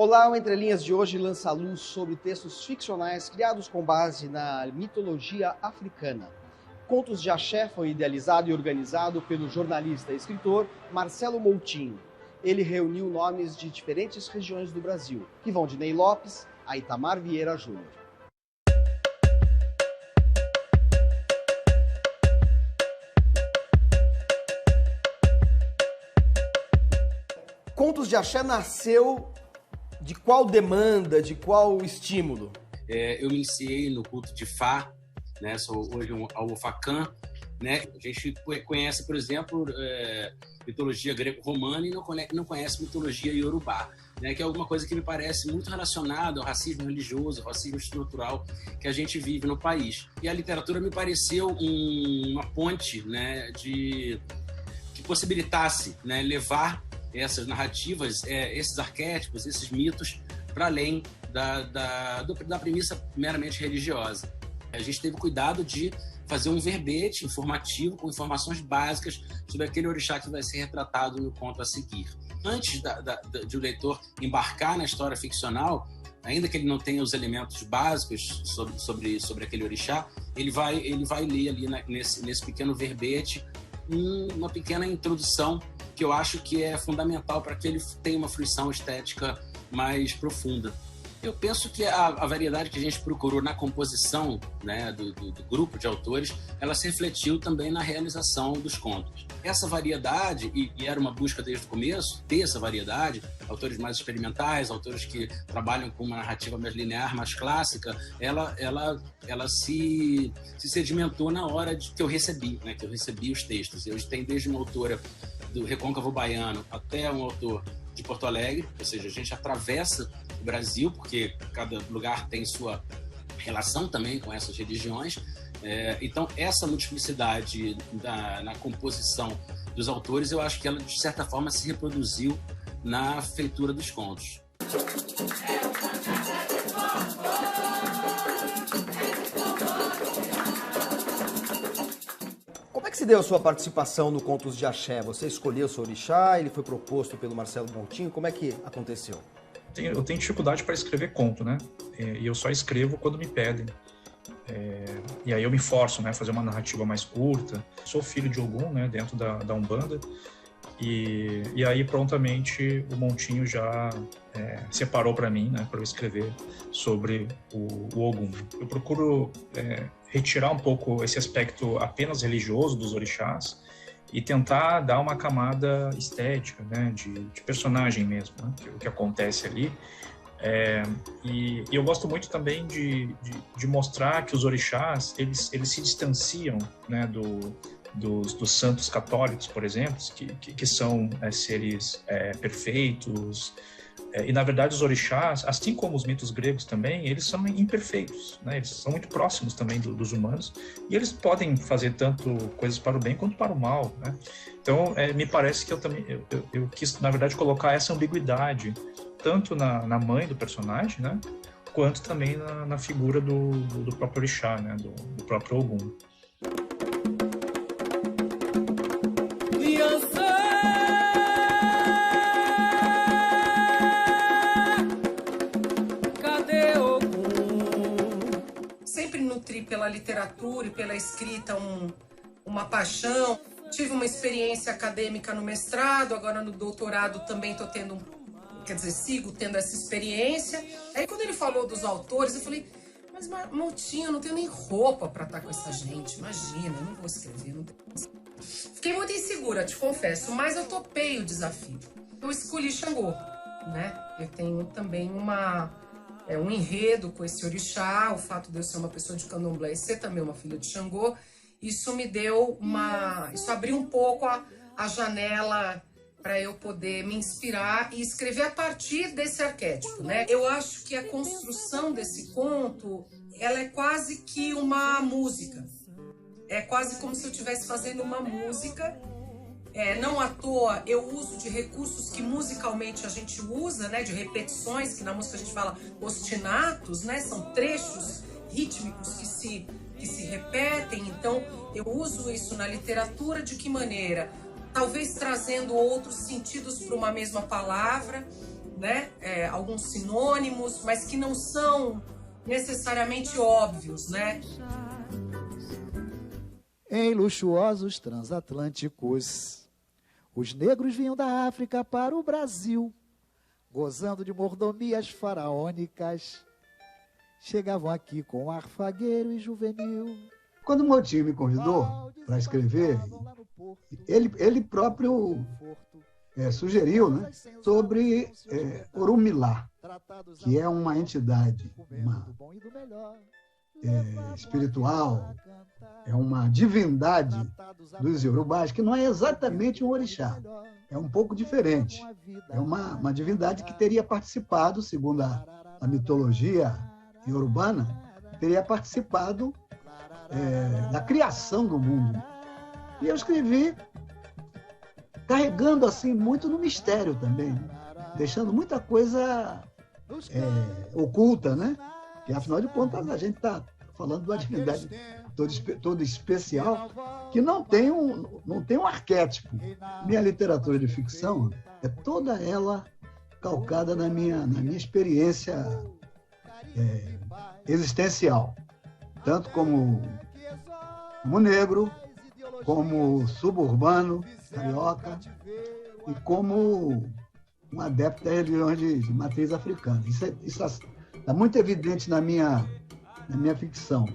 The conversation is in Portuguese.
Olá, o Entre Linhas de hoje lança luz sobre textos ficcionais criados com base na mitologia africana. Contos de Axé foi idealizado e organizado pelo jornalista e escritor Marcelo Moutinho. Ele reuniu nomes de diferentes regiões do Brasil, que vão de Ney Lopes a Itamar Vieira Júnior. Contos de Axé nasceu de qual demanda, de qual estímulo? Eu me iniciei no culto de Fá, né? Sou hoje um alofacã, né? A gente conhece, por exemplo, mitologia greco-romana e não conhece mitologia iorubá, né? Que é alguma coisa que me parece muito relacionada ao racismo religioso, ao racismo estrutural que a gente vive no país. E a literatura me pareceu uma ponte, né? Que possibilitasse, né? Levar essas narrativas, esses arquétipos, esses mitos, para além da premissa meramente religiosa. A gente teve cuidado de fazer um verbete informativo com informações básicas sobre aquele orixá que vai ser retratado no conto a seguir. Antes de o leitor embarcar na história ficcional, ainda que ele não tenha os elementos básicos sobre aquele orixá, ele vai ler ali nesse pequeno verbete uma pequena introdução que eu acho que é fundamental para que ele tenha uma fruição estética mais profunda. Eu penso que a variedade que a gente procurou na composição, né, do grupo de autores, ela se refletiu também na realização dos contos. Essa variedade, e era uma busca desde o começo, ter essa variedade, autores mais experimentais, autores que trabalham com uma narrativa mais linear, mais clássica, ela se sedimentou na hora que eu recebi, né, que eu recebi os textos. Eu tenho desde uma autora do Recôncavo Baiano até um autor de Porto Alegre, ou seja, a gente atravessa o Brasil, porque cada lugar tem sua relação também com essas religiões. Então, essa multiplicidade na composição dos autores, eu acho que ela, de certa forma, se reproduziu na feitura dos contos. Como é que se deu a sua participação no Contos de Axé? Você escolheu o seu orixá, ele foi proposto pelo Marcelo Moutinho, como é que aconteceu? Eu tenho dificuldade para escrever conto, né? E eu só escrevo quando me pedem. E aí eu me forço, né, a fazer uma narrativa mais curta. Sou filho de Ogum, né, dentro da Umbanda. E aí prontamente o Moutinho já separou para mim, né, para eu escrever sobre o Ogum. Eu procuro retirar um pouco esse aspecto apenas religioso dos orixás e tentar dar uma camada estética, né, de personagem mesmo, né, o que acontece ali. E eu gosto muito também de mostrar que os orixás, eles se distanciam, né, dos santos católicos, por exemplo, que são seres perfeitos. E, na verdade, os orixás, assim como os mitos gregos também, eles são imperfeitos, né? Eles são muito próximos também dos humanos, e eles podem fazer tanto coisas para o bem quanto para o mal, né? Então, me parece que eu quis, na verdade, colocar essa ambiguidade, tanto na mãe do personagem, né? Quanto também na figura do próprio orixá, né? Do próprio Ogum. Pela literatura e pela escrita uma paixão. Tive uma experiência acadêmica no mestrado, agora no doutorado também estou tendo, sigo tendo essa experiência. Aí quando ele falou dos autores, eu falei, mas Moutinho, eu não tenho nem roupa para estar com essa gente, imagina, eu não vou escrever. Não tenho... Fiquei muito insegura, te confesso, mas eu topei o desafio. Eu escolhi Xangô, né? Eu tenho também um enredo com esse orixá, o fato de eu ser uma pessoa de candomblé e ser também uma filha de Xangô, isso me deu isso abriu um pouco a janela para eu poder me inspirar e escrever a partir desse arquétipo, né? Eu acho que a construção desse conto, ela é quase que uma música. É quase como se eu estivesse fazendo uma música. Não à toa eu uso de recursos que musicalmente a gente usa, né, de repetições, que na música a gente fala ostinatos, né, são trechos rítmicos que se repetem. Então eu uso isso na literatura de que maneira? Talvez trazendo outros sentidos para uma mesma palavra, né, alguns sinônimos, mas que não são necessariamente óbvios, né? Em luxuosos transatlânticos, os negros vinham da África para o Brasil, gozando de mordomias faraônicas. Chegavam aqui com ar fagueiro e juvenil. Quando o Motinho me convidou para escrever, ele próprio sugeriu, né, sobre Orumilá, que é uma entidade espiritual, é uma divindade dos iorubás, que não é exatamente um orixá, é um pouco diferente. É uma divindade que teria participado, segundo a mitologia iorubana, teria participado da criação do mundo. E eu escrevi carregando assim muito no mistério também, né? Deixando muita coisa oculta, né? Que afinal de contas a gente está falando de uma divindade toda especial que não tem um arquétipo. Minha literatura de ficção é toda ela calcada na minha experiência existencial, tanto como negro, como suburbano, carioca, e como um adepto das religiões de matriz africana. Isso está muito evidente na minha ficção.